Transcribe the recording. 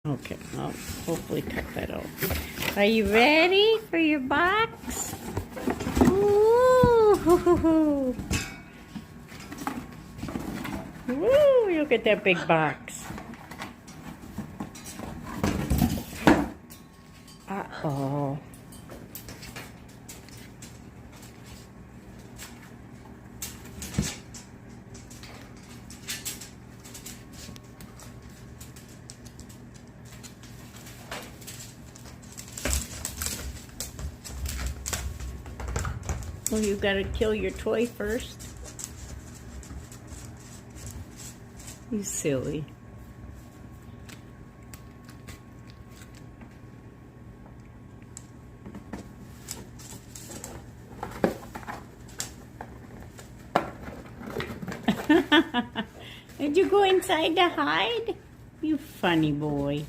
Okay, I'll hopefully cut that out. Are you ready for your box? Ooh! Woo! Look at that big box. Uh-oh. Well, you gotta kill your toy first. You silly. Did you go inside to hide? You funny boy.